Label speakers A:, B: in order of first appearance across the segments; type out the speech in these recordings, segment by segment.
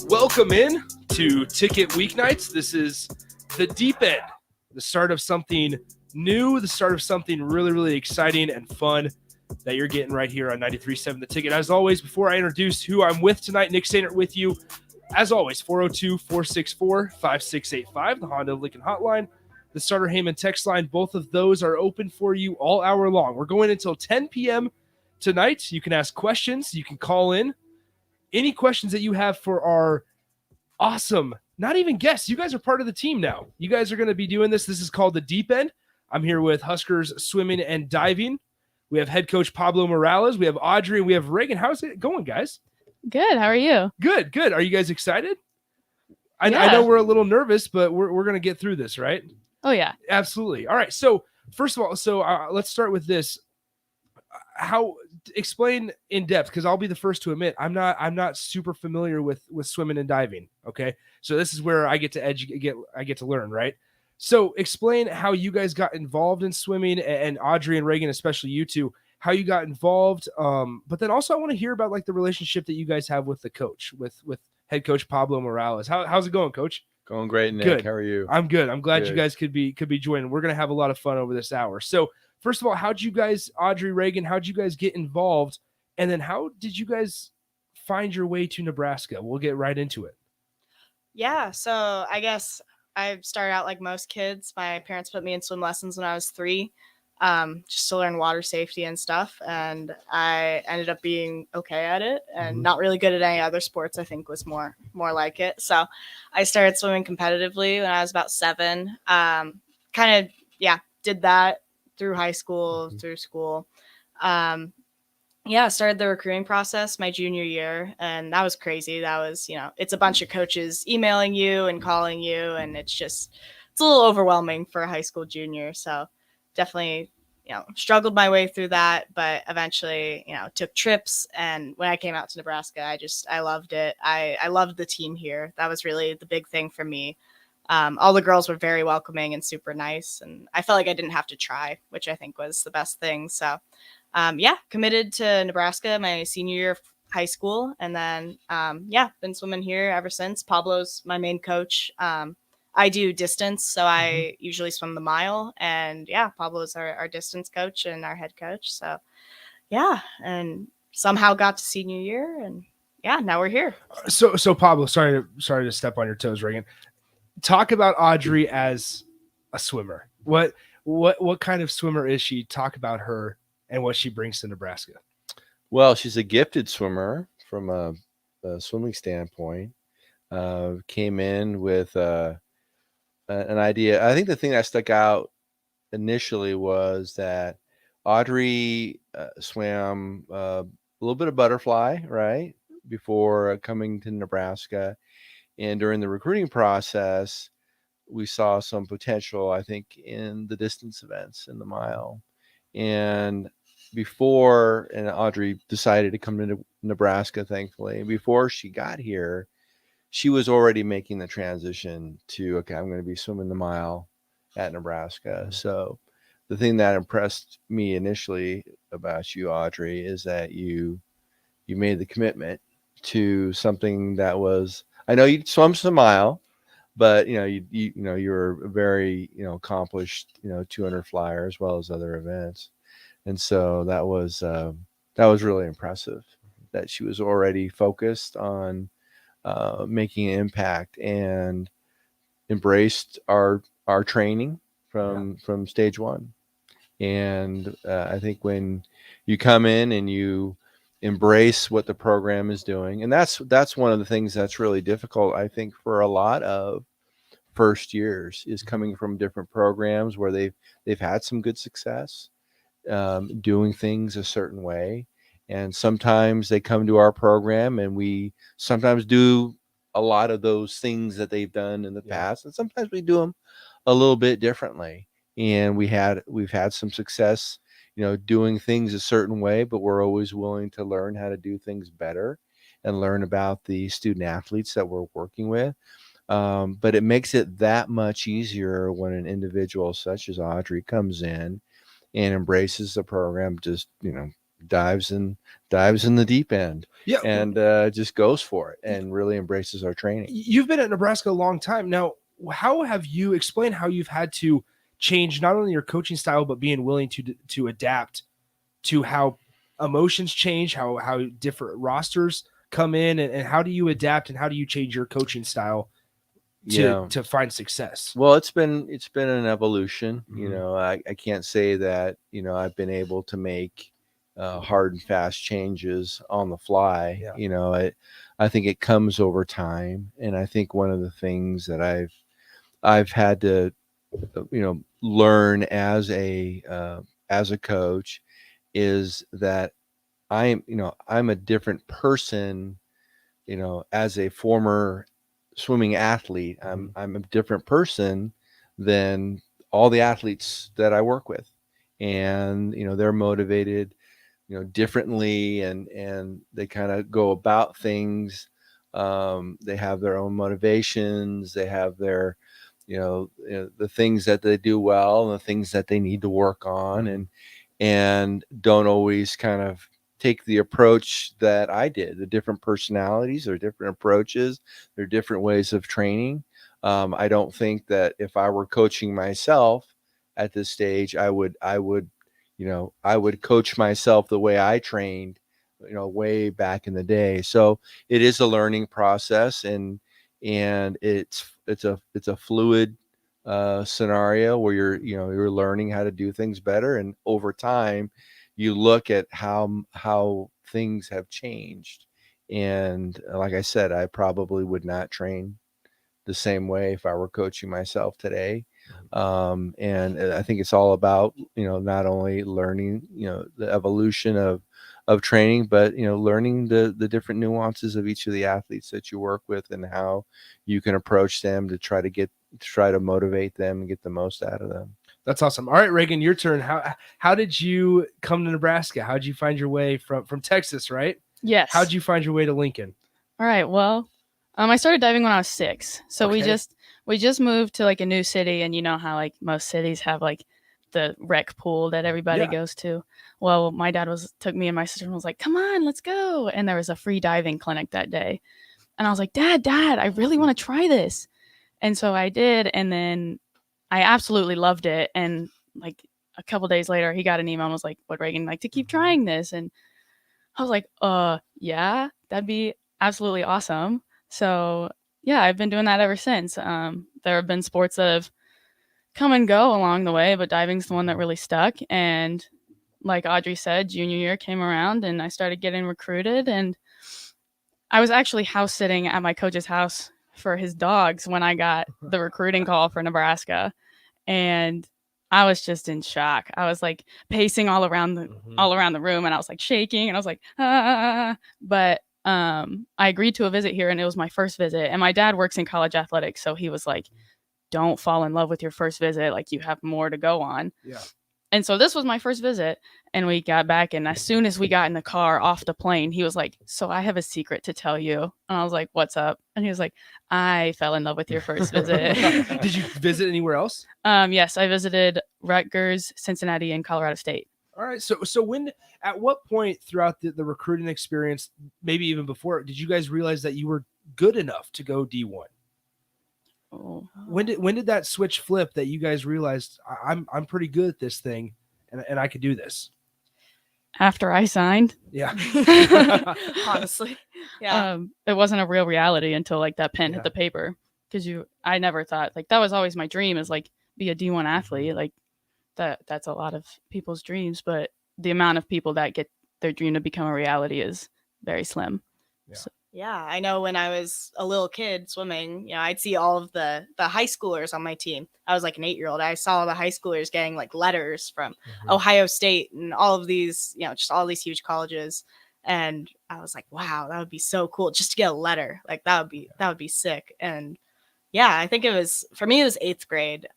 A: Welcome in to Ticket Weeknights. This is the deep end, the start of something new, the start of something really, really exciting and fun that you're getting right here on 93.7 The Ticket. As always, before I introduce who I'm with tonight, Nick Sainert with you. As always, 402-464-5685, the Honda Lincoln Hotline, the Starter Heyman text line. Both of those are open for you all hour long. We're going until 10 p.m. tonight. You can ask questions. You can call in. Any questions that you have for our awesome, not even guests. You guys are part of the team now. You guys are going to be doing this. This is called the Deep End. I'm here with Huskers swimming and diving. We have head coach Pablo Morales. We have Audrey. And we have Reagan. How's it going, guys?
B: Good. How are you?
A: Good, good. Are you guys excited? I know we're a little nervous, but we're going to get through this, right?
B: Oh, yeah.
A: Absolutely. All right. So first of all, let's start with this. Explain in depth, because I'll be the first to admit I'm not super familiar with swimming and diving. Okay, so this is where I get to learn, right? So explain how you guys got involved in swimming, and Audrey and Reagan, especially you two, how you got involved. But then also I want to hear about like the relationship that you guys have with the coach, with head coach Pablo Morales. How's it going, Coach?
C: Going great, Nick.
A: Good.
C: How are you?
A: I'm good. I'm glad you guys could be joining. We're gonna have a lot of fun over this hour. So first of all, how'd you guys, Audrey, Reagan, how'd you guys get involved? And then how did you guys find your way to Nebraska? We'll get right into it.
D: Yeah, so I guess I started out like most kids. My parents put me in swim lessons when I was 3, just to learn water safety and stuff. And I ended up being okay at it and not really good at any other sports. I think was more like it. So I started swimming competitively when I was about 7. Did that through high school, through school. Started the recruiting process my junior year, and that was crazy. That was, it's a bunch of coaches emailing you and calling you, and it's a little overwhelming for a high school junior. So definitely, struggled my way through that, but eventually, took trips. And when I came out to Nebraska, I loved it. I loved the team here. That was really the big thing for me. All the girls were very welcoming and super nice, and I felt like I didn't have to try, which I think was the best thing. So, committed to Nebraska my senior year of high school, and then, been swimming here ever since. Pablo's my main coach. I do distance, so I usually swim the mile, and Pablo's our distance coach and our head coach. So, and somehow got to senior year, and now we're here.
A: So Pablo, sorry to step on your toes, Reagan. Talk about Audrey as a swimmer. What kind of swimmer is she? Talk about her and what she brings to Nebraska.
C: Well, she's a gifted swimmer from a swimming standpoint. Came in with an idea. I think the thing that stuck out initially was that Audrey swam a little bit of butterfly, right, before coming to Nebraska. And during the recruiting process, we saw some potential, I think, in the distance events in the mile. And Audrey decided to come to Nebraska, thankfully. And before she got here, she was already making the transition to, okay, I'm going to be swimming the mile at Nebraska. So the thing that impressed me initially about you, Audrey, is that you made the commitment to something that was, I know you swam some mile, but you're a very accomplished 200 flyer as well as other events, and so that was really impressive that she was already focused on making an impact and embraced our training from stage one. And I think when you come in and you embrace what the program is doing, and that's one of the things that's really difficult, I think, for a lot of first years, is coming from different programs where they've had some good success doing things a certain way, and sometimes they come to our program and we sometimes do a lot of those things that they've done in the past, and sometimes we do them a little bit differently. And we've had some success doing things a certain way, but we're always willing to learn how to do things better and learn about the student athletes that we're working with. But it makes it that much easier when an individual such as Audrey comes in and embraces the program, just, dives in the deep end,
A: Yeah.
C: and just goes for it and really embraces our training.
A: You've been at Nebraska a long time now. How have you explained how you've had to change not only your coaching style, but being willing to adapt to how emotions change, how different rosters come in, and how do you adapt and how do you change your coaching style to find success?
C: Well, it's been an evolution.
A: Mhm.
C: I can't say that, I've been able to make hard and fast changes on the fly.
A: Yeah.
C: I think it comes over time. And I think one of the things that I've had to, learn as a coach is that I'm a different person, as a former swimming athlete. I'm a different person than all the athletes that I work with. And, they're motivated, differently, and they kind of go about things. They have their own motivations. They have their, the things that they do well and the things that they need to work on, and don't always kind of take the approach that I did. The different personalities or different approaches, there are different ways of training. I don't think that if I were coaching myself at this stage, I would coach myself the way I trained, way back in the day. So it is a learning process, and it's a fluid scenario where you're learning how to do things better, and over time you look at how things have changed. And like I said, I probably would not train the same way if I were coaching myself today. And I think it's all about, not only learning, the evolution of training, but, learning the different nuances of each of the athletes that you work with and how you can approach them to try to motivate them and get the most out of them.
A: That's awesome. All right, Reagan, your turn. How did you come to Nebraska? How did you find your way from Texas, right?
B: Yes.
A: How did you find your way to Lincoln?
B: All right. Well, I started diving when I was 6. So
A: Okay.
B: we just moved to like a new city, and you know how like most cities have like the rec pool that everybody
A: Yeah.
B: goes to. Well, my dad took me and my sister and was like, "Come on, let's go." And there was a free diving clinic that day. And I was like, "Dad, I really want to try this." And so I did, and then I absolutely loved it. And like a couple days later, he got an email and was like, "Would Reagan like to keep trying this?" And I was like, yeah, that'd be absolutely awesome." So yeah, I've been doing that ever since. There have been sports that have come and go along the way, but diving's the one that really stuck. And like Audrey said, junior year came around and I started getting recruited, and I was actually house sitting at my coach's house for his dogs when I got the recruiting call for Nebraska. And I was just in shock. I was like pacing all around the room, and I was like shaking, and I was like, ah. But I agreed to a visit here, and it was my first visit. And my dad works in college athletics, so he was like, "Don't fall in love with your first visit. Like, you have more to go on."
A: Yeah.
B: And so this was my first visit, and we got back, and as soon as we got in the car off the plane, he was like, "So I have a secret to tell you." And I was like, "What's up?" And he was like, "I fell in love with your first visit."
A: Did you visit anywhere else?
B: Yes, I visited Rutgers, Cincinnati, and Colorado State.
A: All right. So at what point throughout the recruiting experience, maybe even before, did you guys realize that you were good enough to go D1?
B: Oh.
A: When did that switch flip that you guys realized I'm pretty good at this thing and I could do this?
B: After I signed.
A: Yeah.
D: Honestly. Yeah.
B: It wasn't a real reality until like that pen hit the paper, because I never thought, like, that was always my dream, is like be a D1 athlete. Like that's a lot of people's dreams, but the amount of people that get their dream to become a reality is very slim.
A: Yeah.
B: So,
D: Yeah, I know when I was a little kid swimming, I'd see all of the high schoolers on my team. I was like an 8-year-old. I saw the high schoolers getting like letters from Ohio State and all of these, just all these huge colleges. And I was like, wow, that would be so cool just to get a letter. Like that would be sick. And yeah, I think for me, it was 8th grade.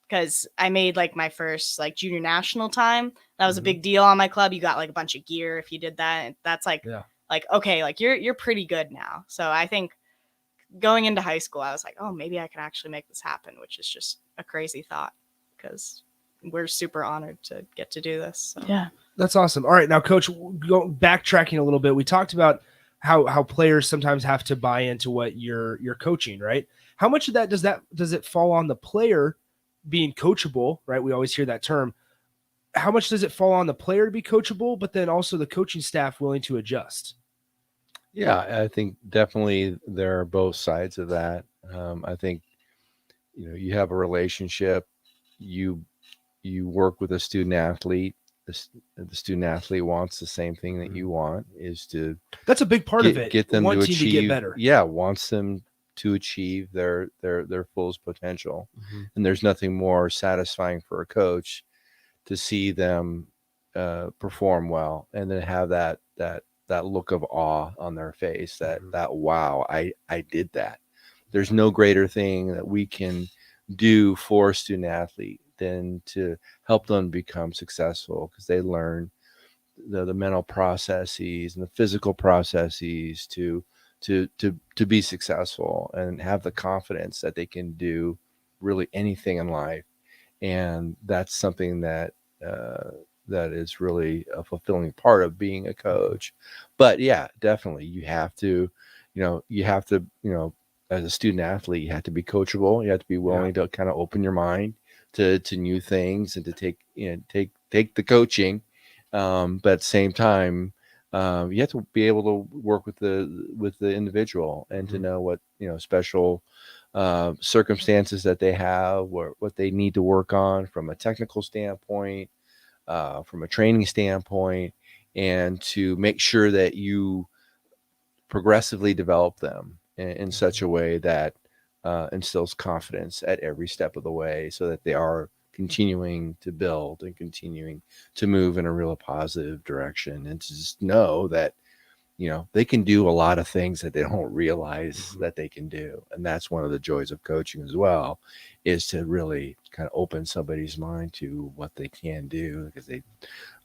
D: Because I made like my first like junior national time. That was a big deal on my club. You got like a bunch of gear if you did that. That's like, like, okay, like you're pretty good now. So I think going into high school, I was like, oh, maybe I can actually make this happen, which is just a crazy thought because we're super honored to get to do this. So.
B: Yeah.
A: That's awesome. All right, now, Coach, backtracking a little bit, we talked about how players sometimes have to buy into what you're coaching, right? How much of that does it fall on the player being coachable, right? We always hear that term. How much does it fall on the player to be coachable, but then also the coaching staff willing to adjust?
C: Yeah, I think definitely there are both sides of that. I think, you have a relationship, you work with a student athlete. The student athlete wants the same thing that you want, is to
A: That's a big part of it.
C: get them to
A: wanting
C: achieve,
A: to get better.
C: Yeah, wants them to achieve their fullest potential. And there's nothing more satisfying for a coach to see them perform well and then have that look of awe on their face, that wow, I did that. There's no greater thing that we can do for a student athlete than to help them become successful, because they learn the mental processes and the physical processes to be successful and have the confidence that they can do really anything in life. And that's something that is really a fulfilling part of being a coach. But yeah, definitely you have to, as a student athlete, you have to be coachable. You have to be willing to kind of open your mind to new things and to take the coaching. But at the same time, you have to be able to work with the individual and to know what, special circumstances that they have, what they need to work on from a technical standpoint, from a training standpoint, and to make sure that you progressively develop them in such a way that instills confidence at every step of the way, so that they are continuing to build and continuing to move in a real positive direction, and to just know that they can do a lot of things that they don't realize that they can do. And that's one of the joys of coaching as well, is to really kind of open somebody's mind to what they can do, because they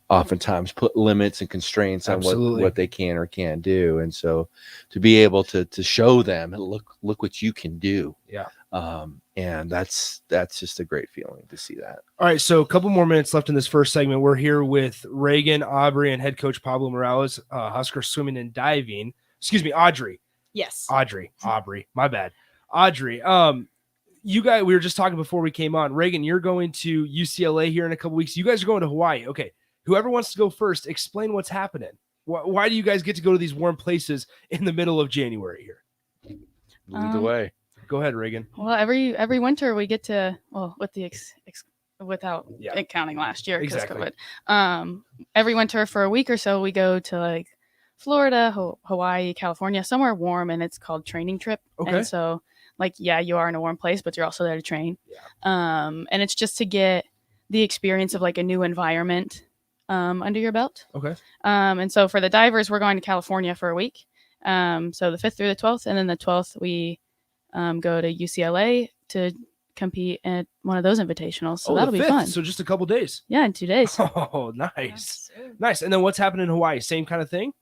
C: oftentimes put limits and constraints on what they can or can't do. And so to be able to show them, look what you can do.
A: Yeah.
C: And that's just a great feeling to see that.
A: All right, so a couple more minutes left in this first segment. We're here with Reagan, Aubrey, and head coach Pablo Morales, Husker swimming and diving. Excuse me, Audrey.
D: Yes.
A: Aubrey, my bad. Audrey, you guys, we were just talking before we came on. Reagan, you're going to UCLA here in a couple weeks. You guys are going to Hawaii. Okay, whoever wants to go first, explain what's happening. Why do you guys get to go to these warm places in the middle of January here?
C: Lead the way.
A: Go ahead, Reagan.
B: Well, every winter we get to, with the without it counting last year,
A: exactly.
B: COVID. Every winter for a week or so we go to like Florida, Hawaii, California, somewhere warm, and it's called training trip.
A: Okay.
B: And so you are in a warm place, but you're also there to train.
A: Yeah.
B: And it's just to get the experience of like a new environment under your belt.
A: Okay.
B: And so for the divers, we're going to California for a week. So the 5th through the 12th, and then the 12th we go to UCLA to compete at one of those invitationals. So that'll be fun.
A: So just a couple days.
B: Yeah, in 2 days.
A: Oh, nice. Nice. And then what's happening in Hawaii? Same kind of thing?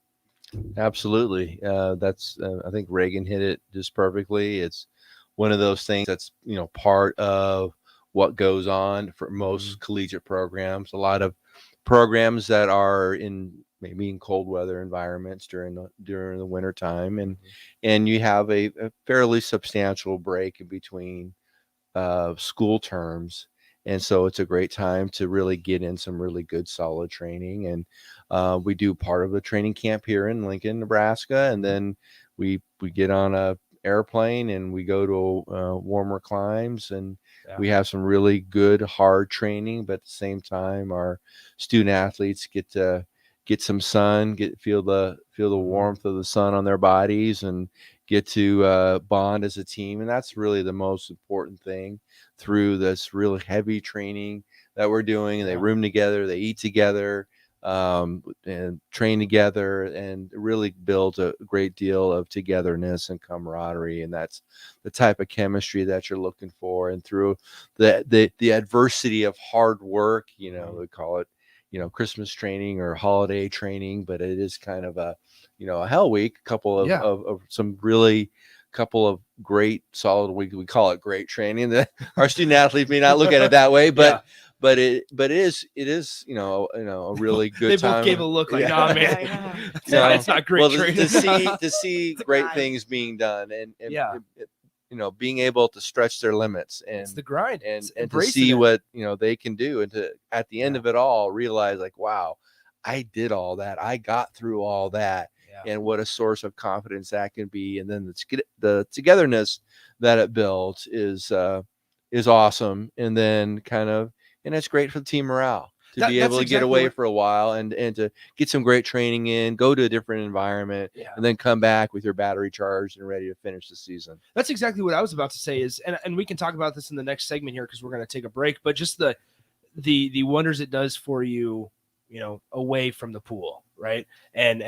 C: Absolutely. That's I think Reagan hit it just perfectly. It's one of those things that's, part of what goes on for most collegiate programs. A lot of programs that are maybe in cold weather environments during the winter time, and you have a fairly substantial break in between school terms, and so it's a great time to really get in some really good solid training. And we do part of a training camp here in Lincoln, Nebraska, and then we get on a airplane and we go to warmer climes, and we have some really good hard training, but at the same time our student athletes get to get some sun, feel the warmth of the sun on their bodies, and get to bond as a team. And that's really the most important thing through this really heavy training that we're doing. And they room together, they eat together, and train together, and really builds a great deal of togetherness and camaraderie. And that's the type of chemistry that you're looking for. And through the adversity of hard work, we call it, Christmas training or holiday training, but it is kind of a hell week, a couple of some really couple of great solid weeks. We call it great training. That our student athletes may not look at it that way, but it is a really good
A: They
C: time.
A: both gave a look like, nah, man, it's not great
C: well,
A: training.
C: to see great things being done and being able to stretch their limits and
A: it's the grind
C: and to see what they can do, and to at the end of it all realize like, wow, I did all that, I got through all that. And what a source of confidence that can be. And then the togetherness that it builds is awesome. And then and it's great for the team morale to be able to get away for a while and to get some great training in, go to a different environment, and then come back with your battery charged and ready to finish the season.
A: That's exactly what I was about to say is, and we can talk about this in the next segment here, because we're going to take a break, but just the wonders it does for you, away from the pool, right? And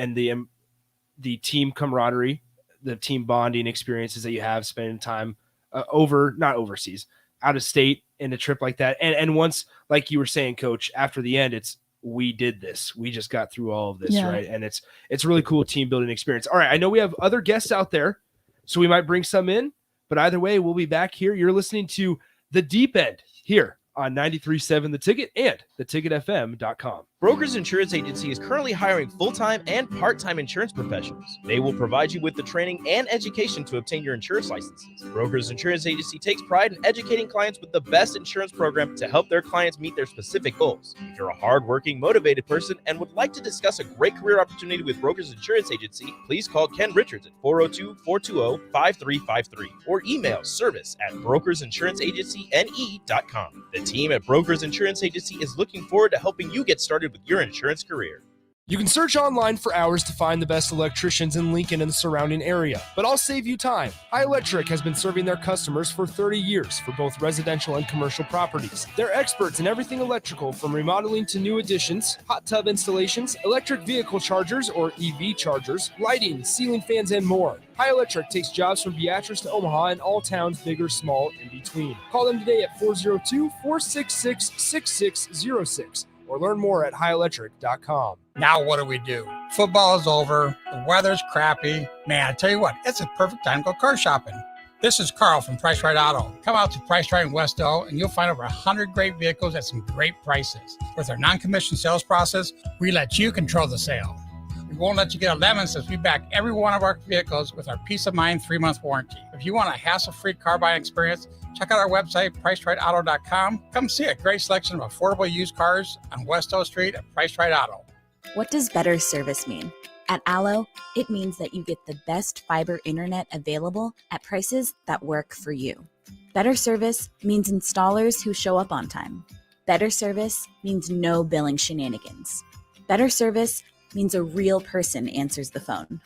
A: the team camaraderie, the team bonding experiences that you have spending time not overseas, out of state, in a trip like that. And once, like you were saying, Coach, after the end, we did this. We just got through all of this, right? And it's really cool team building experience. All right, I know we have other guests out there, so we might bring some in, but either way, we'll be back here. You're listening to The Deep End here on 93.7 The Ticket and theticketfm.com.
E: Brokers Insurance Agency is currently hiring full-time and part-time insurance professionals. They will provide you with the training and education to obtain your insurance licenses. Brokers Insurance Agency takes pride in educating clients with the best insurance program to help their clients meet their specific goals. If you're a hardworking, motivated person and would like to discuss a great career opportunity with Brokers Insurance Agency, please call Ken Richards at 402-420-5353 or email service@brokersinsuranceagencyne.com. The team at Brokers Insurance Agency is looking forward to helping you get started with your insurance career.
A: You can search online for hours to find the best electricians in Lincoln and the surrounding area, but I'll save you time. High Electric has been serving their customers for 30 years for both residential and commercial properties. They're experts in everything electrical, from remodeling to new additions, hot tub installations, electric vehicle chargers or EV chargers, lighting, ceiling fans, and more. High Electric takes jobs from Beatrice to Omaha and all towns, big or small, in between. Call them today at 402-466-6606 or learn more at highelectric.com.
F: Now what do? Football is over. The weather's crappy. Man, I tell you what, it's a perfect time to go car shopping. This is Carl from Price Right Auto. Come out to Price Right in West Elk and you'll find over 100 great vehicles at some great prices. With our non-commissioned sales process, we let you control the sale. We won't let you get a lemon since we back every one of our vehicles with our peace of mind 3-month warranty. If you want a hassle-free car buying experience, check out our website, pricerightauto.com. Come see a great selection of affordable used cars on West O Street at Price Right Auto.
G: What does better service mean? At Allo, it means that you get the best fiber internet available at prices that work for you. Better service means installers who show up on time. Better service means no billing shenanigans. Better service means a real person answers the phone.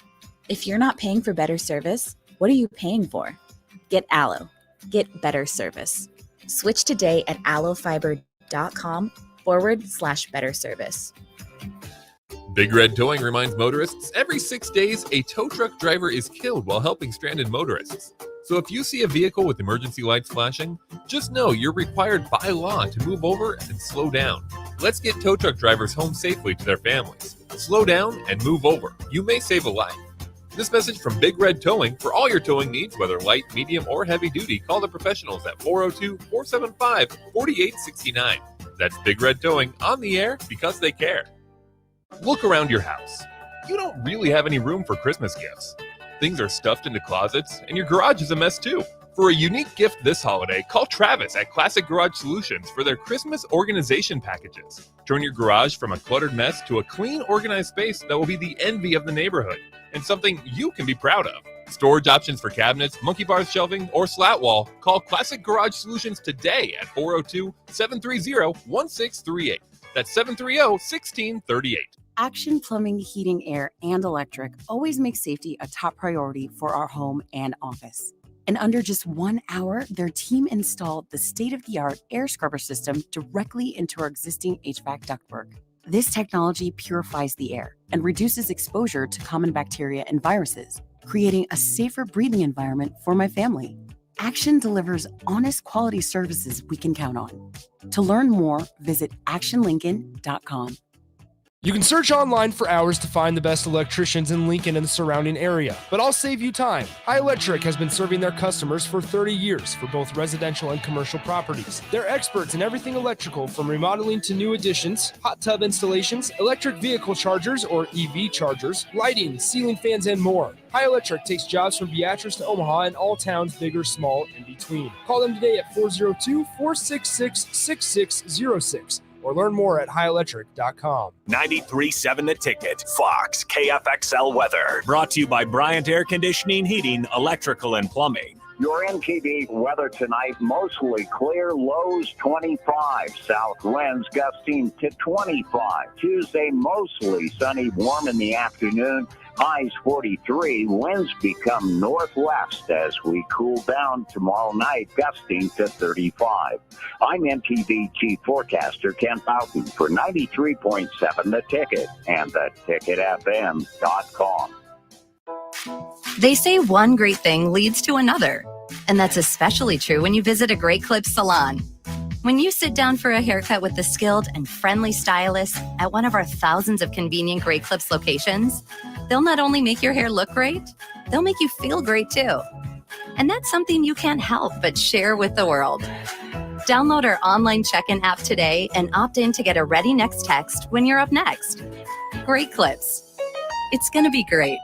G: If you're not paying for better service, what are you paying for? Get Allo. Get better service. Switch today at allofiber.com/better service.
H: Big Red Towing reminds motorists every 6 days a tow truck driver is killed while helping stranded motorists. So if you see a vehicle with emergency lights flashing, just know you're required by law to move over and slow down. Let's get tow truck drivers home safely to their families. Slow down and move over. You may save a life. This message from Big Red Towing. For all your towing needs, whether light, medium, or heavy duty, call the professionals at 402-475-4869. That's Big Red Towing, on the air because they care. Look around your house. You don't really have any room for Christmas gifts. Things are stuffed into closets, and your garage is a mess too. For a unique gift this holiday, call Travis at Classic Garage Solutions for their Christmas organization packages. Turn your garage from a cluttered mess to a clean, organized space that will be the envy of the neighborhood and something you can be proud of. Storage options for cabinets, monkey bars, shelving, or slat wall. Call Classic Garage Solutions today at 402-730-1638. That's 730-1638.
I: Action Plumbing, Heating, Air, and Electric always makes safety a top priority for our home and office. In under just 1 hour, their team installed the state-of-the-art air scrubber system directly into our existing HVAC ductwork. This technology purifies the air and reduces exposure to common bacteria and viruses, creating a safer breathing environment for my family. Action delivers honest quality services we can count on. To learn more, visit actionlincoln.com.
A: You can search online for hours to find the best electricians in Lincoln and the surrounding area, but I'll save you time. High Electric has been serving their customers for 30 years for both residential and commercial properties. They're experts in everything electrical, from remodeling to new additions, hot tub installations, electric vehicle chargers or EV chargers, lighting, ceiling fans, and more. High Electric takes jobs from Beatrice to Omaha and all towns big or small in between. Call them today at 402-466-6606. or learn more at highelectric.com.
J: 93.7 The Ticket, Fox, KFXL Weather. Brought to you by Bryant Air Conditioning, Heating, Electrical, and Plumbing.
K: Your Mtv weather tonight, mostly clear, lows 25, south winds gusting to 25. Tuesday, mostly sunny, warm in the afternoon, highs 43. Winds become northwest as we cool down tomorrow night, gusting to 35. I'm MTV Chief Forecaster Ken Boughton for 93.7 The Ticket and theticketfm.com.
L: They say one great thing leads to another, and that's especially true when you visit a Great Clips salon. When you sit down for a haircut with the skilled and friendly stylist at one of our thousands of convenient Great Clips locations, they'll not only make your hair look great, they'll make you feel great too. And that's something you can't help but share with the world. Download our online check-in app today and opt in to get a ready next text when you're up next. Great Clips. It's gonna be great.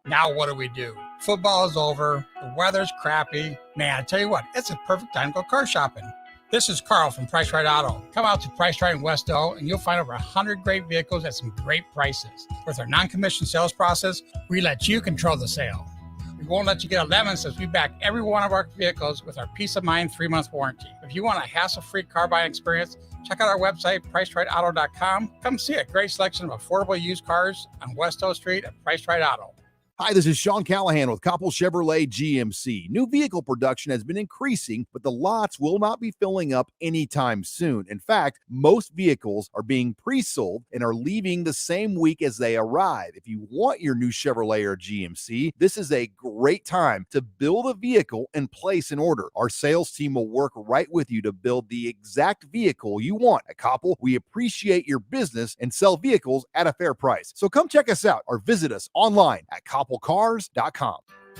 F: Now what do? Football is over. The weather's crappy. Man, I tell you what, it's a perfect time to go car shopping. This is Carl from Price Right Auto. Come out to Price Right in Westo and you'll find over 100 great vehicles at some great prices. With our non-commissioned sales process, we let you control the sale. We won't let you get a lemon since we back every one of our vehicles with our peace of mind 3-month warranty. If you want a hassle-free car buying experience, check out our website, PriceRightAuto.com. Come see a great selection of affordable used cars on Westo Street at Price Right Auto.
M: Hi, this is Sean Callahan with Koppel Chevrolet GMC. New vehicle production has been increasing, but the lots will not be filling up anytime soon. In fact, most vehicles are being pre-sold and are leaving the same week as they arrive. If you want your new Chevrolet or GMC, this is a great time to build a vehicle and place an order. Our sales team will work right with you to build the exact vehicle you want. At Koppel, we appreciate your business and sell vehicles at a fair price. So come check us out or visit us online at KoppelCars.com.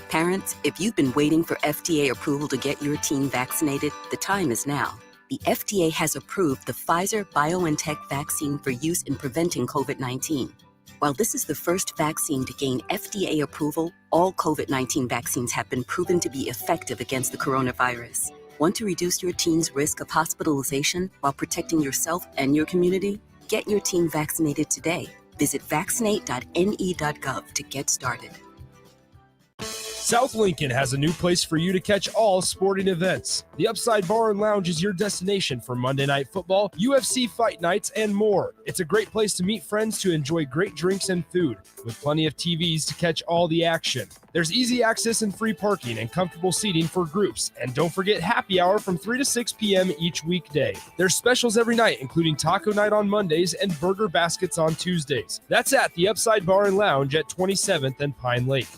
I: Parents, if you've been waiting for FDA approval to get your teen vaccinated, the time is now. The FDA has approved the Pfizer-BioNTech vaccine for use in preventing COVID-19. While this is the first vaccine to gain FDA approval, all COVID-19 vaccines have been proven to be effective against the coronavirus. Want to reduce your teen's risk of hospitalization while protecting yourself and your community? Get your teen vaccinated today. Visit vaccinate.ne.gov to get started.
A: South Lincoln has a new place for you to catch all sporting events. The Upside Bar and Lounge is your destination for Monday Night Football, UFC fight nights, and more. It's a great place to meet friends to enjoy great drinks and food, with plenty of TVs to catch all the action. There's easy access and free parking and comfortable seating for groups. And don't forget happy hour from 3 to 6 p.m. each weekday. There's specials every night, including taco night on Mondays and burger baskets on Tuesdays. That's at the Upside Bar and Lounge at 27th and Pine Lake.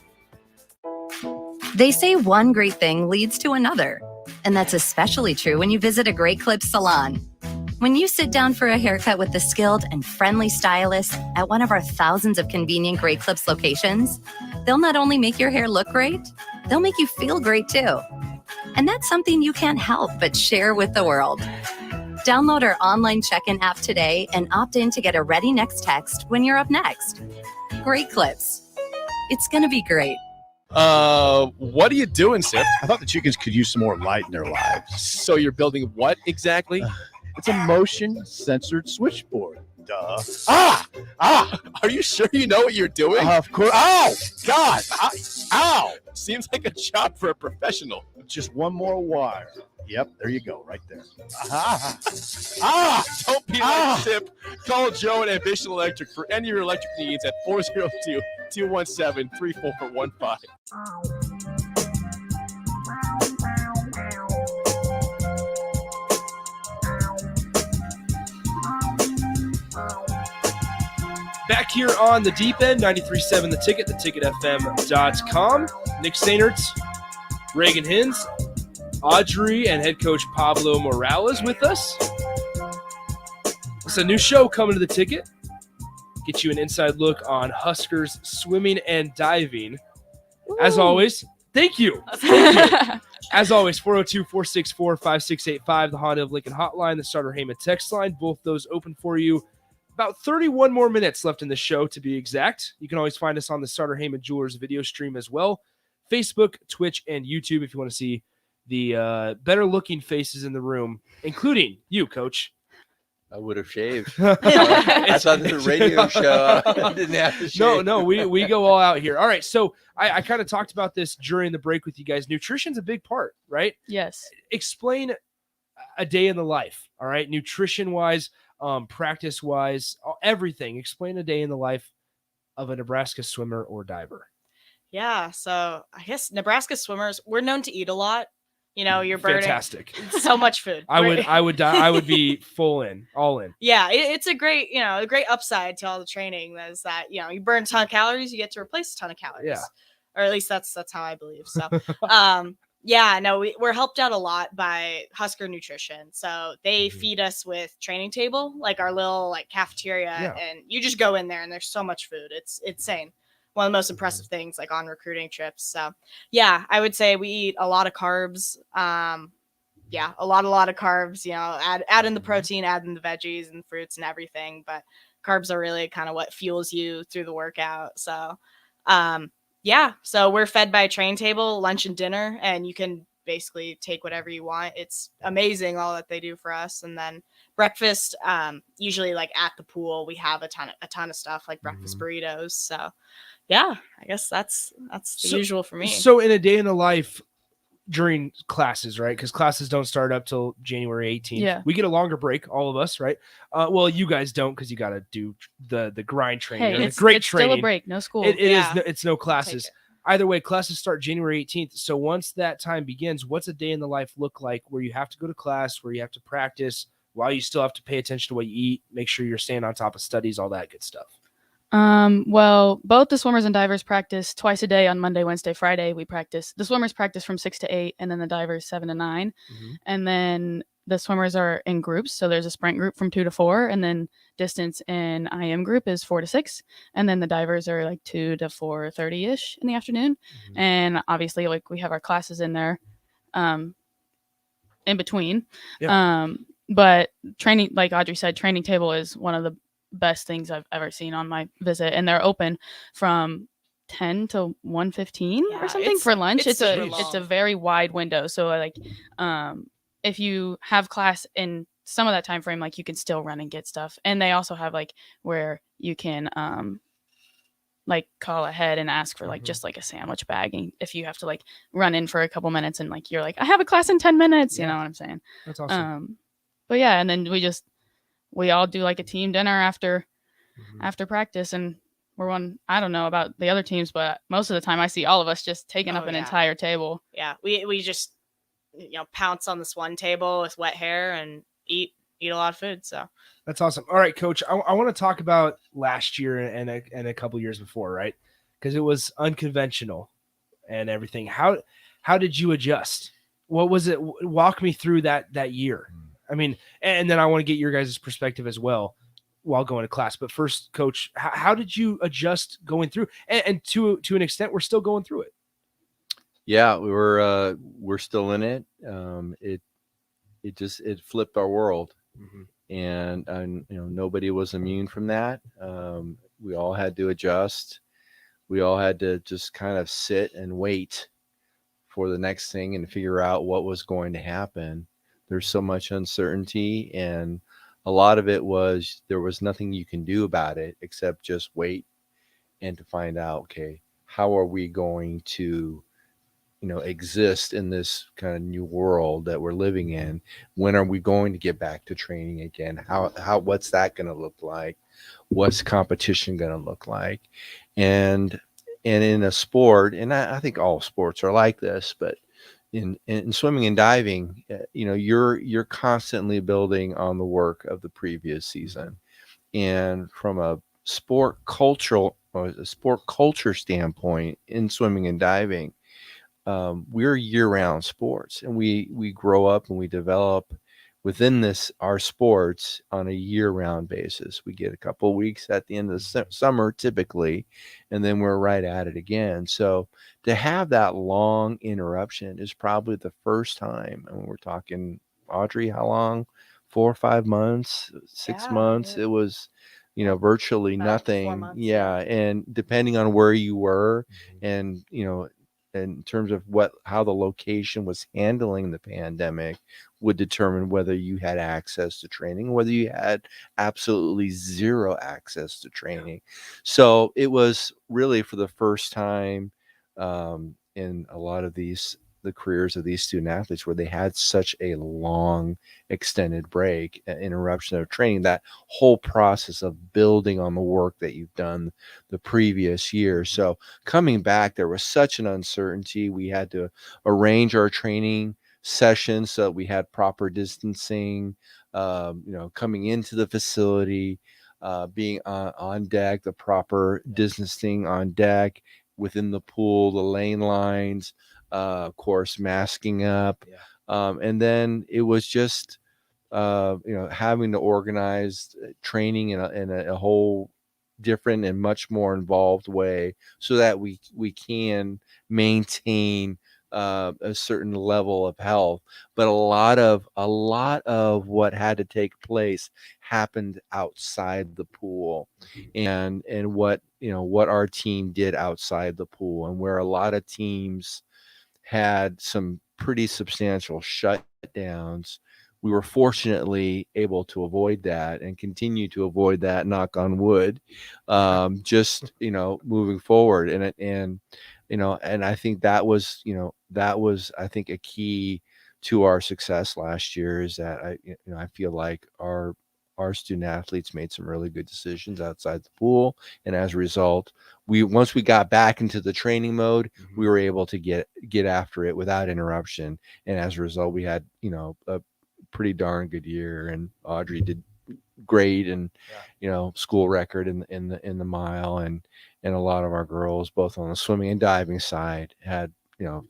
L: They say one great thing leads to another, and that's especially true when you visit a Great Clips salon. When you sit down for a haircut with the skilled and friendly stylist at one of our thousands of convenient Great Clips locations, they'll not only make your hair look great, they'll make you feel great too. And that's something you can't help but share with the world. Download our online check-in app today and opt in to get a ready next text when you're up next. Great Clips. It's gonna be great.
E: What are you doing, Sip?
N: I thought the chickens could use some more light in their lives.
E: So you're building what exactly?
N: It's a motion censored switchboard. Duh.
E: Are you sure you know what you're doing?
N: Of course. Ow! God! Ow!
E: Seems like a job for a professional.
N: Just one more wire. Yep, there you go, right there.
E: Don't be like Sip. Call Joe at Ambition Electric for any of your electric needs at 402-217-3415.
A: Back here on the deep end, 93.7 The Ticket, theticketfm.com. Nick Steinertz, Reagan Hins, Audrey, and head coach Pablo Morales with us. It's a new show coming to the Ticket. get you an inside look on Huskers swimming and diving. As always, thank you. As always, 402-464-5685, the Honda of Lincoln hotline, the Starter Heyman text line, both those open for you. About 31 more minutes left in the show, to be exact. You can always find us on the Starter Heyman Jewelers video stream as well. Facebook, Twitch, and YouTube if you want to see the better-looking faces in the room, including you, Coach.
C: I would have shaved. I thought this was a radio show. I didn't have to shave.
A: No, we go all out here. All right, so I kind of talked about this during the break with you guys. Nutrition's a big part, right?
B: Yes.
A: Explain a day in the life, all right? Nutrition-wise, practice-wise, everything. Explain a day in the life of a Nebraska swimmer or diver.
D: Yeah, so I guess Nebraska swimmers, we're known to eat a lot. You know, you're burning
A: Fantastic.
D: so much food.
A: I would be all in.
D: Yeah, it's a great, a great upside to all the training is that, you burn a ton of calories, you get to replace a ton of calories.
A: Yeah.
D: Or at least that's how I believe. So, we're helped out a lot by Husker Nutrition. So they feed us with training table, like our little cafeteria, and you just go in there and there's so much food. It's insane. One of the most impressive things on recruiting trips. So yeah, I would say we eat a lot of carbs. A lot of carbs, add in the protein, add in the veggies and fruits and everything. But carbs are really kind of what fuels you through the workout. So, so we're fed by a train table, lunch and dinner, and you can basically take whatever you want. It's amazing all that they do for us. And then breakfast, usually at the pool, we have a ton of stuff like breakfast burritos. So yeah, I guess that's the usual for me.
A: So in a day in the life during classes, right? Because classes don't start up till January 18th.
B: Yeah.
A: We get a longer break, all of us, right? Well, you guys don't because you got to do the grind training.
B: Hey,
A: it's training.
B: Still a break, no school.
A: It's no classes. Either way, classes start January 18th. So once that time begins, what's a day in the life look like where you have to go to class, where you have to practice, while you still have to pay attention to what you eat, make sure you're staying on top of studies, all that good stuff?
B: Well, both the swimmers and divers practice twice a day on Monday, Wednesday, Friday. The swimmers practice from 6 to 8 and then the divers 7 to 9. And then the swimmers are in groups. So there's a sprint group from 2 to 4 and then distance and IM group is 4 to 6. And then the divers are 2 to 4:30-ish in the afternoon. And obviously we have our classes in there, in between.
A: Yeah.
B: But training, like Audrey said, training table is one of the best things I've ever seen on my visit, and they're open from 10 to 1:15 or something for lunch. It's a very wide window, so if you have class in some of that time frame, you can still run and get stuff. And they also have where you can call ahead and ask for just a sandwich bag, and if you have to run in for a couple minutes and you're I have a class in 10 minutes, you know what I'm saying?
A: That's awesome.
B: But yeah, and then we all do a team dinner after practice, and we're one. I don't know about the other teams, but most of the time I see all of us just taking up an entire table.
D: Yeah, we just pounce on this one table with wet hair and eat a lot of food. So
A: that's awesome. All right, Coach, I want to talk about last year and a couple years before, right? Because it was unconventional and everything. How did you adjust? What was it? Walk me through that year. I mean, and then I want to get your guys' perspective as well while going to class. But first, Coach, how did you adjust going through? And to an extent, we're still going through it.
C: Yeah, we're still in it. It flipped our world, and nobody was immune from that. We all had to adjust. We all had to just kind of sit and wait for the next thing and figure out what was going to happen. There's so much uncertainty, and a lot of it was there was nothing you can do about it except just wait and to find out, okay, how are we going to, exist in this kind of new world that we're living in? When are we going to get back to training again? What's that going to look like? What's competition going to look like? And in a sport, and I think all sports are like this, but in swimming and diving, you're constantly building on the work of the previous season. And from a sport culture standpoint in swimming and diving, we're year-round sports, and we grow up and we develop within our sports on a year-round basis. We get a couple of weeks at the end of the summer typically, and then we're right at it again. So to have that long interruption is probably the first time. And we're talking, Audrey, how long? 4 or 5 months, 6 months. It was, virtually
D: About 4
C: nothing.
D: months,
C: Yeah. And depending on where you were and, in terms of how the location was handling the pandemic would determine whether you had access to training, whether you had absolutely zero access to training. So it was really for the first time in a lot of the careers of these student athletes where they had such a long extended break, interruption of training, that whole process of building on the work that you've done the previous year. So coming back, there was such an uncertainty. We had to arrange our training sessions so that we had proper distancing, coming into the facility, being on deck, the proper distancing on deck, within the pool, the lane lines, of course, masking up. And then it was just, having to organize training in a whole different and much more involved way so that we can maintain a certain level of health. But a lot of what had to take place happened outside the pool, and what our team did outside the pool, and where a lot of teams had some pretty substantial shutdowns. We were fortunately able to avoid that and continue to avoid that, knock on wood, just, moving forward. And I think that was, I think, a key to our success last year, is that I feel like our student athletes made some really good decisions outside the pool. And as a result, once we got back into the training mode, we were able to get after it without interruption. And as a result, we had, a pretty darn good year, and Audrey did great, and school record in the mile, and a lot of our girls, both on the swimming and diving side, had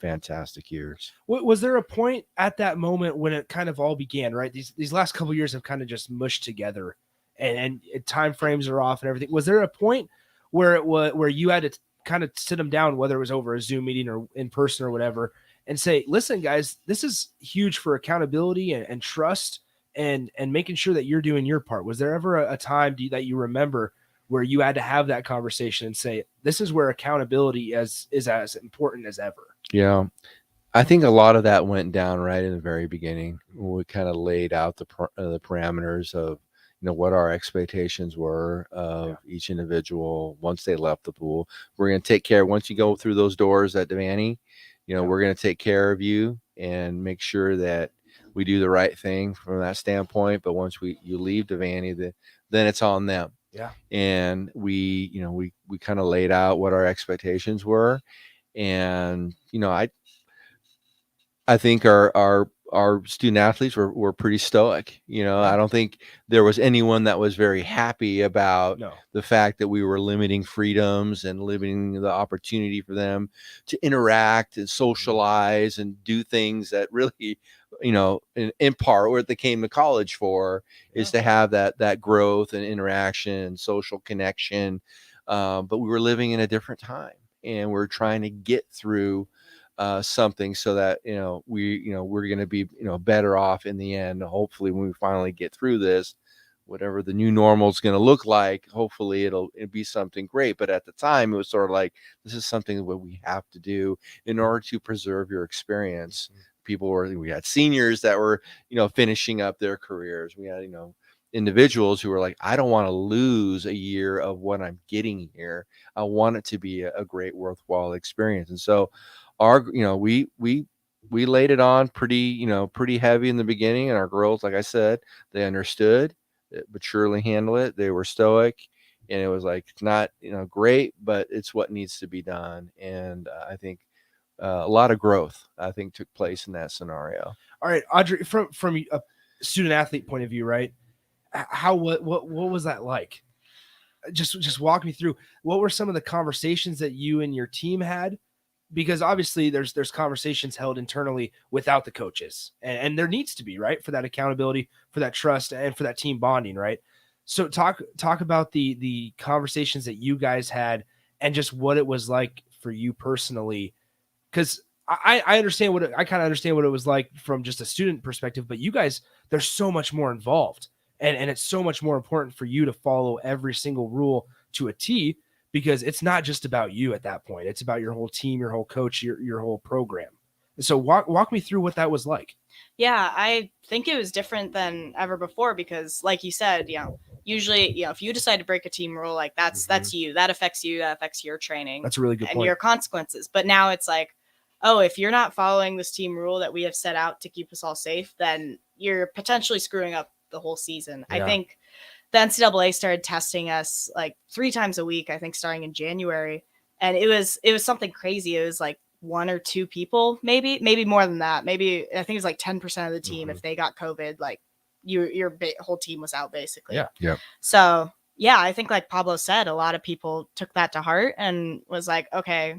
C: fantastic years.
A: Was there a point at that moment when it kind of all began, right? These last couple of years have kind of just mushed together, and time frames are off and everything. Was there a point where you had to kind of sit them down, whether it was over a Zoom meeting or in person or whatever, and say, listen, guys, this is huge for accountability and trust and making sure that you're doing your part? Was there ever a time that you remember where you had to have that conversation and say, this is where accountability is as important as ever?
C: Yeah. I think a lot of that went down right in the very beginning, when we kind of laid out the parameters of, what our expectations were of each individual once they left the pool. We're going to take care, once you go through those doors at Devaney, we're going to take care of you and make sure that we do the right thing from that standpoint. But once you leave Devaney, then it's on them.
A: Yeah.
C: And we kind of laid out what our expectations were. And, I think our student athletes were pretty stoic. I don't think there was anyone that was very happy about the fact that we were limiting freedoms and limiting the opportunity for them to interact and socialize and do things that really, in part what they came to college for, is to have that growth and interaction and social connection. But we were living in a different time, and we're trying to get through something so that we're going to be better off in the end. Hopefully, when we finally get through this, whatever the new normal is going to look like, hopefully it'll be something great. But at the time, it was sort of like, this is something that we have to do in order to preserve your experience. We had seniors that were finishing up their careers. We had individuals who were like, I don't want to lose a year of what I'm getting here. I want it to be a great, worthwhile experience. And so we laid it on pretty heavy in the beginning, and our girls, like I said, they understood, but surely handle it. They were stoic, and it was like, it's not great, but it's what needs to be done. And I think a lot of growth, I think, took place in that scenario.
A: All right, Audrey, from a student athlete point of view, right? What was that like? Just walk me through. What were some of the conversations that you and your team had? because obviously there's conversations held internally without the coaches, and there needs to be, right, for that accountability, for that trust, and for that team bonding, right? So talk about the conversations that you guys had and just what it was like for you personally, because I understand I kind of understand what it was like from just a student perspective, but you guys, there's so much more involved, and it's so much more important for you to follow every single rule to a T, because it's not just about you at that point. It's about your whole team, your whole coach, your whole program. So walk me through what that was like.
D: Yeah, I think it was different than ever before because, like you said, usually, if you decide to break a team rule, like that's you. That affects you. That affects your training.
A: That's a really good
D: and
A: point.
D: your consequences. But now it's like, oh, if you're not following this team rule that we have set out to keep us all safe, then you're potentially screwing up the whole season.
A: Yeah.
D: I think the NCAA started testing us like 3 times a week, I think starting in January. And it was something crazy. It was like 1 or 2 people, maybe more than that. Maybe I think it was like 10% of the team. If they got COVID, like your whole team was out basically.
C: Yeah.
D: So yeah, I think like Pablo said, a lot of people took that to heart and was like, okay,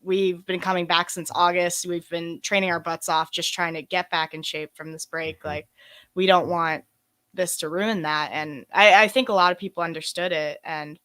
D: we've been coming back since August. We've been training our butts off, just trying to get back in shape from this break. Like, we don't want this to ruin that. And I think a lot of people understood it. And,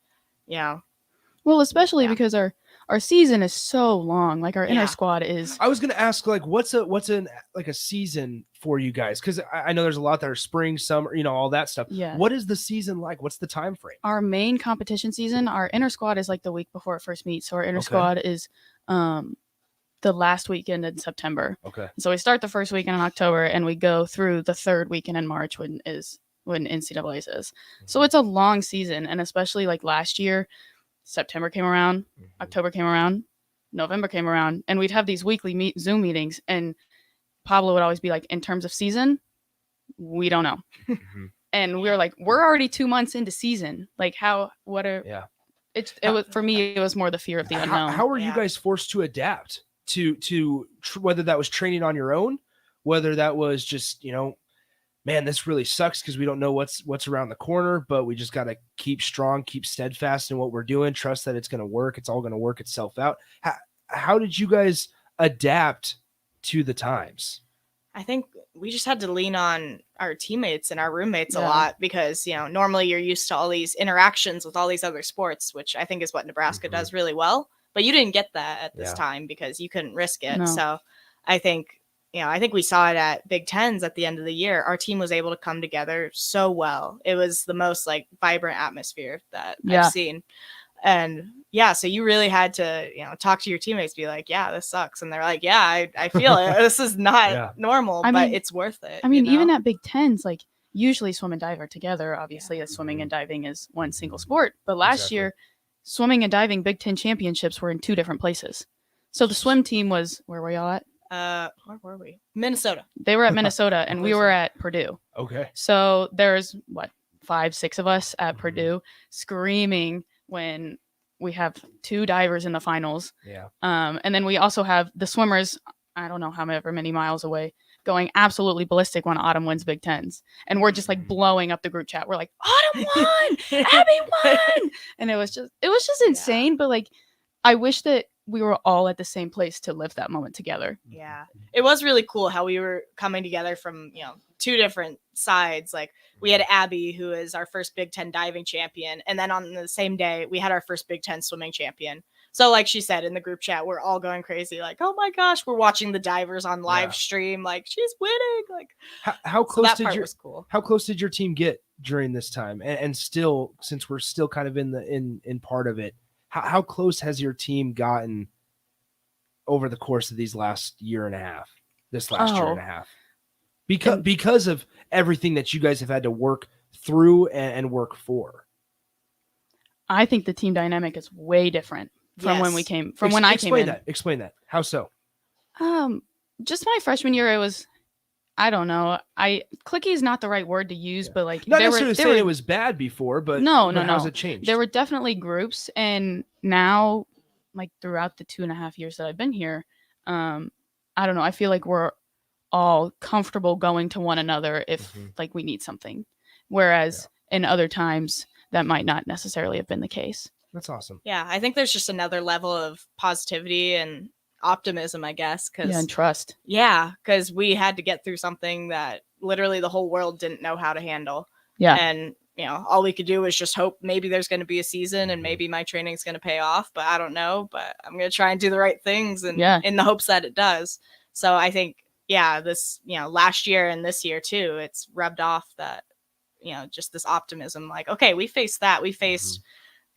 B: well, especially because our season is so long. Like our inter
D: Yeah.
B: squad is.
A: I was going to ask, like, what's a season for you guys? Because I know there's a lot that are spring, summer, all that stuff.
B: Yeah.
A: What is the season like? What's the time frame?
B: Our main competition season, our inter squad is like the week before it first meets. So our inter squad is the last weekend in September.
A: Okay.
B: So we start the first weekend in October and we go through the third weekend in March when NCAA's is. So it's a long season, and especially like last year, September came around, October came around, November came around, and we'd have these weekly Zoom meetings, and Pablo would always be like, in terms of season, we don't know. And we were like, we're already 2 months into season. Like
A: Yeah.
B: It was, for me, it was more the fear of the unknown.
A: How are you guys forced to adapt to whether that was training on your own, whether that was just, man, this really sucks because we don't know what's around the corner, but we just got to keep strong, keep steadfast in what we're doing, trust that it's going to work. It's all going to work itself out. How did you guys adapt to the times?
D: I think we just had to lean on our teammates and our roommates a
B: Yeah.
D: lot because, normally you're used to all these interactions with all these other sports, which I think is what Nebraska does really well. But you didn't get that at this time because you couldn't risk it.
B: No.
D: So I think we saw it at Big Tens at the end of the year. Our team was able to come together so well. It was the most like vibrant atmosphere that
B: Yeah.
D: I've seen. And yeah, so you really had to, talk to your teammates, be like, yeah, this sucks. And they're like, yeah, I feel it. This is not normal, but it's worth it.
B: Even at Big Tens, like usually swim and dive are together. Obviously, as swimming and diving is one single sport. But last year, swimming and diving Big Ten championships were in 2 different places. So the swim team was, where were y'all at?
D: Where were we? Minnesota.
B: They were at Minnesota and we were at Purdue.
A: Okay.
B: So there's 5, 6 of us at Purdue screaming when we have 2 divers in the finals.
A: Yeah.
B: And then we also have the swimmers, I don't know however many miles away, going absolutely ballistic when Autumn wins Big Tens. And we're just like blowing up the group chat. We're like, Autumn won! Abby won! And it was just insane. But like, I wish that we were all at the same place to live that moment together.
D: Yeah. It was really cool how we were coming together from, 2 different sides. Like we had Abby, who is our first Big Ten diving champion. And then on the same day, we had our first Big Ten swimming champion. So like she said in the group chat, we're all going crazy. Like, oh my gosh, we're watching the divers on live stream. Like she's winning. Like
A: how close
D: was cool.
A: How close did your team get during this time? And still, since we're still kind of in part of it, how close has your team gotten over the course of these last year and a half? Because of everything that you guys have had to work through and work for.
B: I think the team dynamic is way different from when we came when I came in.
A: Explain that. How so?
B: Just my freshman year, it was, I don't know. Cliquey is not the right word to use, but like
A: not necessarily saying it was bad before, but
B: no.
A: How's it changed?
B: There were definitely groups, and now, like throughout the 2.5 years that I've been here, I don't know. I feel like we're all comfortable going to one another if like we need something, whereas in other times that might not necessarily have been the case.
A: That's awesome.
D: Yeah, I think there's just another level of positivity and optimism, I guess.
B: And trust.
D: Yeah, because we had to get through something that literally the whole world didn't know how to handle.
B: Yeah.
D: And, all we could do was just hope maybe there's going to be a season and maybe my training's going to pay off, but I don't know. But I'm going to try and do the right things and in the hopes that it does. So I think, this, last year and this year too, it's rubbed off that, just this optimism, like, okay, we faced that. We faced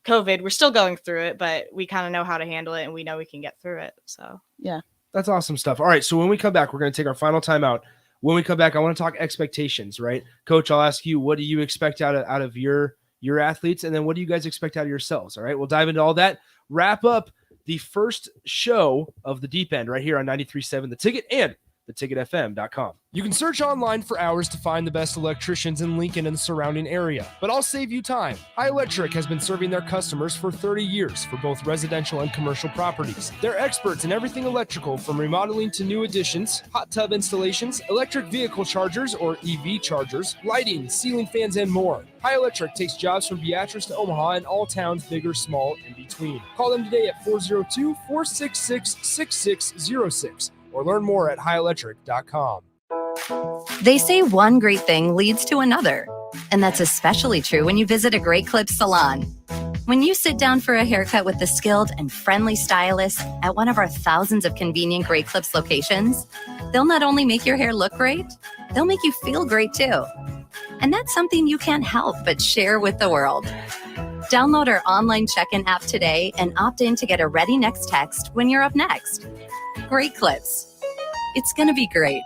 D: COVID. We're still going through it, but we kind of know how to handle it and we know we can get through it. So,
B: yeah.
A: That's awesome stuff. All right. So when we come back, we're going to take our final timeout. When we come back, I want to talk expectations, right? Coach, I'll ask you, what do you expect out of your athletes? And then what do you guys expect out of yourselves? All right. We'll dive into all that. Wrap up the first show of the Deep End right here on 93.7 The Ticket and theticketfm.com. You can search online for hours to find the best electricians in Lincoln and the surrounding area, but I'll save you time. High Electric has been serving their customers for 30 years for both residential and commercial properties. They're experts in everything electrical, from remodeling to new additions, hot tub installations, electric vehicle chargers or EV chargers, lighting, ceiling fans, and more. High Electric takes jobs from Beatrice to Omaha and all towns, big or small, in between. Call them today at 402-466-6606 or learn more at highelectric.com.
L: They say one great thing leads to another, and that's especially true when you visit a Great Clips salon. When you sit down for a haircut with the skilled and friendly stylist at one of our thousands of convenient Great Clips locations, they'll not only make your hair look great, they'll make you feel great too. And that's something you can't help but share with the world. Download our online check-in app today and opt in to get a Ready Next text when you're up next. Great Clips. It's going to be great.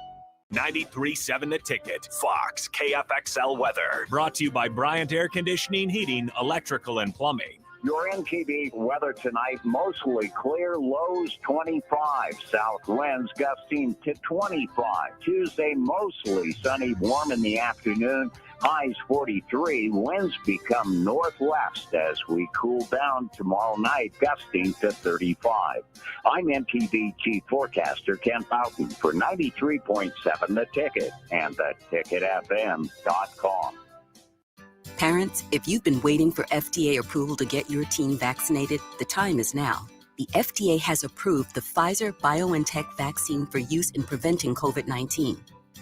J: 93.7 The Ticket, Fox, KFXL Weather. Brought to you by Bryant Air Conditioning, Heating, Electrical, and Plumbing.
K: Your Mtv weather tonight, mostly clear, lows 25, south winds gusting to 25. Tuesday, mostly sunny, warm in the afternoon, highs 43. Winds become northwest as we cool down tomorrow night, gusting to 35. I'm MTV Chief Forecaster Ken Boughton for 93.7 The Ticket and theticketfm.com.
I: Parents, if you've been waiting for FDA approval to get your teen vaccinated, the time is now. The FDA has approved the Pfizer-BioNTech vaccine for use in preventing COVID-19.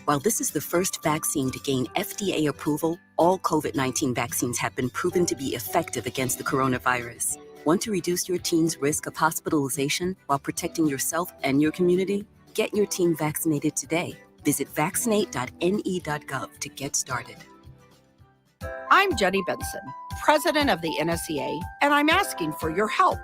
I: While this is the first vaccine to gain FDA approval, all COVID-19 vaccines have been proven to be effective against the coronavirus. Want to reduce your teen's risk of hospitalization while protecting yourself and your community? Get your teen vaccinated today. Visit vaccinate.ne.gov to get started.
O: I'm Jenny Benson, president of the NSEA, and I'm asking for your help.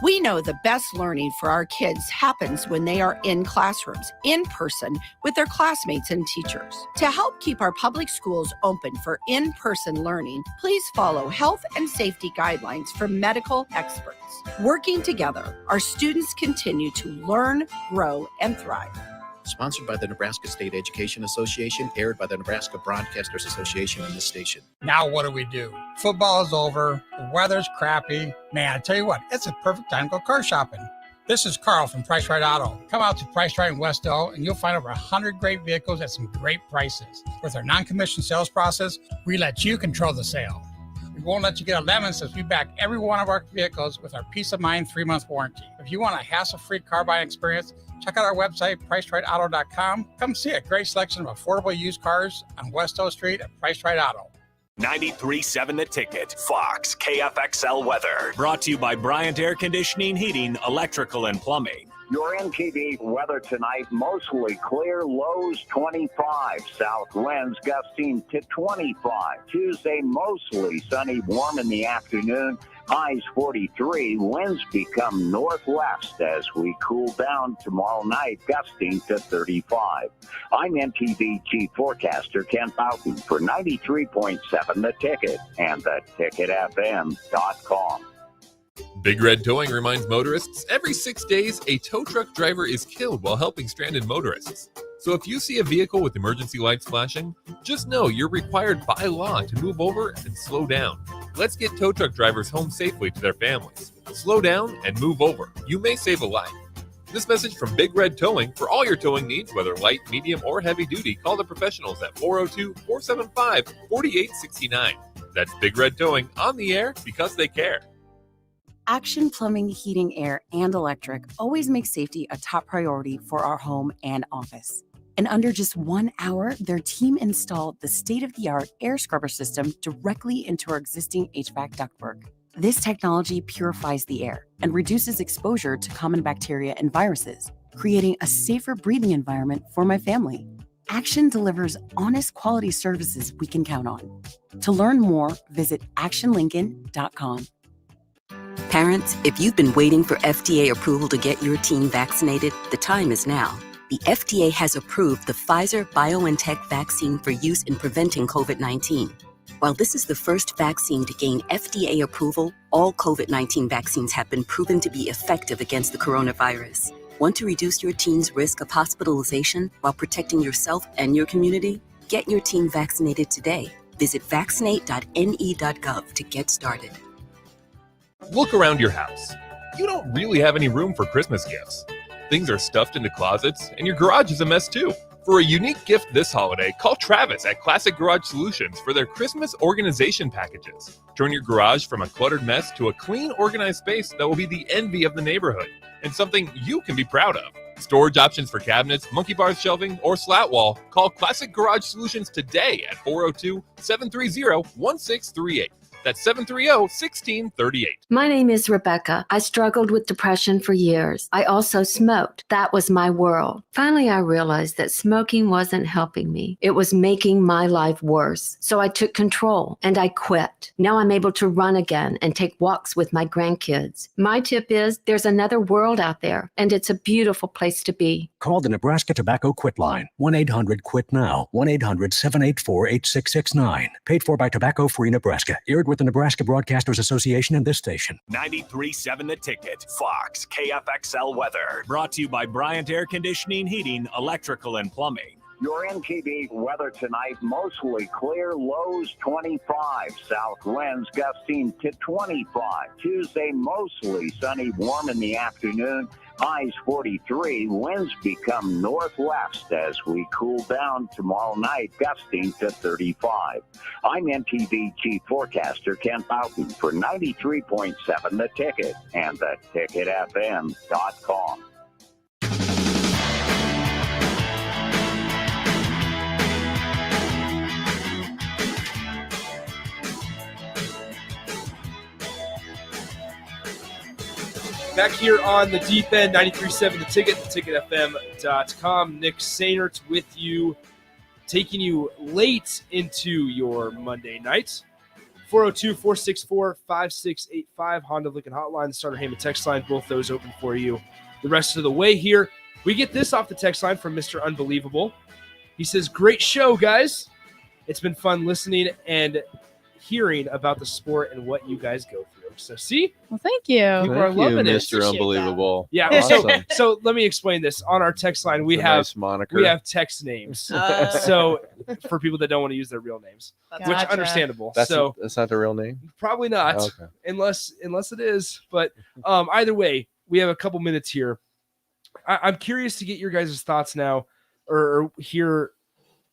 O: We know the best learning for our kids happens when they are in classrooms, in person, with their classmates and teachers. To help keep our public schools open for in-person learning, please follow health and safety guidelines from medical experts. Working together, our students continue to learn, grow, and thrive.
P: Sponsored by the Nebraska State Education Association, aired by the Nebraska Broadcasters Association and this station.
F: Now what do? Football is over. The weather's crappy. Man, I tell you what, it's a perfect time to go car shopping. This is Carl from Price Right Auto. Come out to Price Right in Westdale and you'll find over 100 great vehicles at some great prices. With our non-commissioned sales process, we let you control the sale. We won't let you get a lemon since we back every one of our vehicles with our peace of mind 3-month warranty. If you want a hassle-free car buying experience, check out our website, pricerightauto.com. Come see a great selection of affordable used cars on West O Street at Price Right Auto.
J: 93.7 The Ticket, Fox, KFXL Weather. Brought to you by Bryant Air Conditioning, Heating, Electrical, and Plumbing.
K: Your Mtv weather tonight, mostly clear, lows 25, south winds gusting to 25. Tuesday, mostly sunny, warm in the afternoon, highs 43. Winds become northwest as we cool down tomorrow night, gusting to 35. I'm MTV Chief Forecaster Ken Boughton for 93.7 The Ticket and theticketfm.com.
H: Big Red Towing reminds motorists every 6 days a tow truck driver is killed while helping stranded motorists. So if you see a vehicle with emergency lights flashing, just know you're required by law to move over and slow down. Let's get tow truck drivers home safely to their families. Slow down and move over. You may save a life. This message from Big Red Towing. For all your towing needs, whether light, medium, or heavy duty, call the professionals at 402-475-4869. That's Big Red Towing, on the air because they care.
I: Action Plumbing, Heating, Air, and Electric always makes safety a top priority for our home and office. In under just 1 hour, their team installed the state-of-the-art air scrubber system directly into our existing HVAC ductwork. This technology purifies the air and reduces exposure to common bacteria and viruses, creating a safer breathing environment for my family. Action delivers honest quality services we can count on. To learn more, visit actionlincoln.com.
Q: Parents, if you've been waiting for FDA approval to get your teen vaccinated, the time is now. The FDA has approved the Pfizer-BioNTech vaccine for use in preventing COVID-19. While this is the first vaccine to gain FDA approval, all COVID-19 vaccines have been proven to be effective against the coronavirus. Want to reduce your teen's risk of hospitalization while protecting yourself and your community? Get your teen vaccinated today. Visit vaccinate.ne.gov to get started.
H: Look around your house. You don't really have any room for Christmas gifts. Things are stuffed into closets, and your garage is a mess too. For a unique gift this holiday, call Travis at Classic Garage Solutions for their Christmas organization packages. Turn your garage from a cluttered mess to a clean, organized space that will be the envy of the neighborhood and something you can be proud of. Storage options for cabinets, monkey bars shelving, or slat wall. Call Classic Garage Solutions today at 402-730-1638. That's 730-1638.
R: My name is Rebecca. I struggled with depression for years. I also smoked. That was my world. Finally, I realized that smoking wasn't helping me. It was making my life worse. So I took control and I quit. Now I'm able to run again and take walks with my grandkids. My tip is there's another world out there, and it's a beautiful place to be.
S: Call the Nebraska Tobacco Quit Line, 1-800-QUIT-NOW, 1-800-784-8669. Paid for by Tobacco Free Nebraska. Aired with the Nebraska Broadcasters Association and this station.
J: 93.7 The Ticket, Fox, KFXL Weather. Brought to you by Bryant Air Conditioning, Heating, Electrical, and Plumbing.
K: Your Mtv weather tonight, mostly clear, lows 25, south winds gusting to 25. Tuesday, mostly sunny, warm in the afternoon, highs 43. Winds become northwest as we cool down tomorrow night, gusting to 35. I'm MTV Chief Forecaster Ken Boughton for 93.7 The Ticket and theticketfm.com.
A: Back here on the deep end, 93.7 The Ticket, theticketfm.com. Nick Sainert with you, taking you late into your Monday night. 402-464-5685, Honda Lincoln Hotline, the Starter Heyman text line, both those open for you the rest of the way here. We get this off the text line from Mr. Unbelievable. He says, great show, guys. It's been fun listening and hearing about the sport and what you guys go through. So see?
B: Well, thank you.
A: People are loving it.
C: Mr. Unbelievable.
A: Yeah.
C: Awesome.
A: So let me explain this. On our text line, we have
C: nice moniker.
A: we have text names. So for people that don't want to use their real names, which
B: Gotcha.
A: understandable.
C: That's
A: So
C: not the real name?
A: probably not,
C: Okay.
A: unless it is. But either way, we have a couple minutes here. I'm curious to get your guys' thoughts now, or hear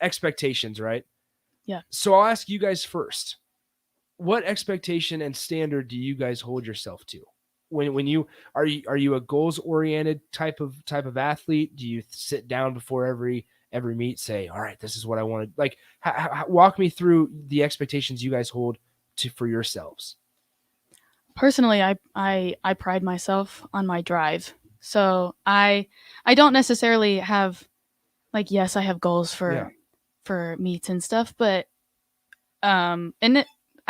A: expectations, right?
B: Yeah.
A: So I'll ask you guys first. What expectation and standard do you guys hold yourself to? When you are you a goals oriented type of athlete? Do you sit down before every meet, say, all right, this is what I want to like? Walk me through the expectations you guys hold for yourselves.
B: Personally, I pride myself on my drive. So I don't necessarily have, like, yes, I have goals for meets and stuff, but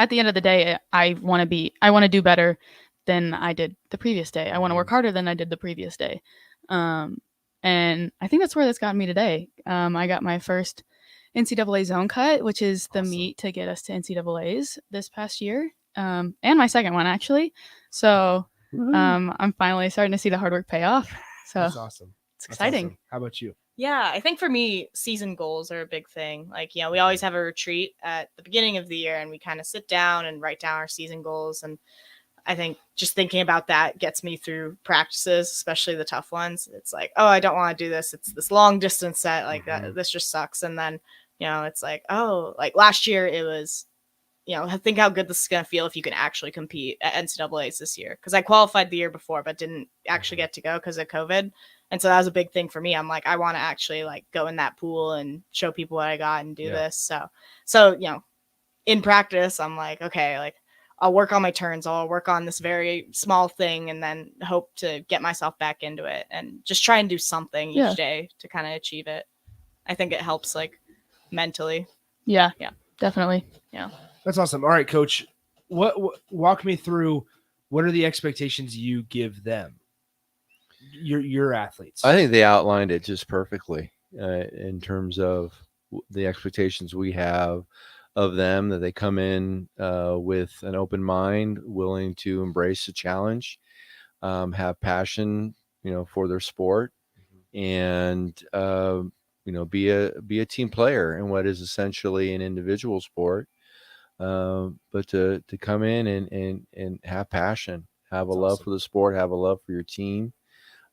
B: at the end of the day, I want to do better than I did the previous day. I want to work harder than I did the previous day. And I think that's where that's gotten me today. I got my first NCAA zone cut, which is the meet to get us to NCAAs this past year. And my second one, actually. So I'm finally starting to see the hard work pay off. So
A: That's awesome.
B: It's exciting.
A: Awesome. How about you?
D: Yeah, I think for me, season goals are a big thing. Like, you know, we always have a retreat at the beginning of the year and we kind of sit down and write down our season goals. And I think just thinking about that gets me through practices, especially the tough ones. It's like, oh, I don't want to do this. It's this long distance set like that. This just sucks. And then, you know, it's like, oh, like last year it was think how good this is going to feel if you can actually compete at NCAAs this year. Because I qualified the year before, but didn't actually get to go because of COVID. And so that was a big thing for me. I'm like, I want to actually like go in that pool and show people what I got and do this. So, in practice, I'm like, okay, like I'll work on my turns. I'll work on this very small thing and then hope to get myself back into it and just try and do something each day to kind of achieve it. I think it helps like mentally.
B: Yeah.
D: Yeah.
B: Definitely.
D: Yeah.
A: That's awesome. All right, Coach, what walk me through what are the expectations you give them? Your athletes.
C: I think they outlined it just perfectly in terms of the expectations we have of them, that they come in with an open mind, willing to embrace the challenge, have passion, for their sport, and be a team player in what is essentially an individual sport. But to come in and have passion, have a love for the sport, have a love for your team,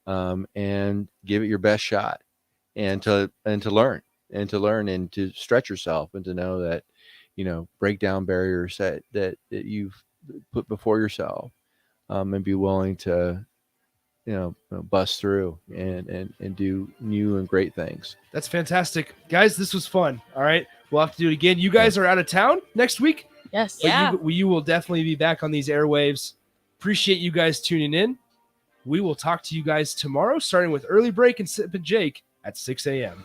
C: and give it your best shot, and to learn and to stretch yourself, and to know that, break down barriers that you've put before yourself, and be willing to, bust through and do new and great things.
A: That's fantastic. Guys, this was fun. All right. We'll have to do it again. You guys are out of town next week?
B: Yes.
A: But you will definitely be back on these airwaves. Appreciate you guys tuning in. We will talk to you guys tomorrow, starting with Early Break and Sip and Jake at 6 a.m.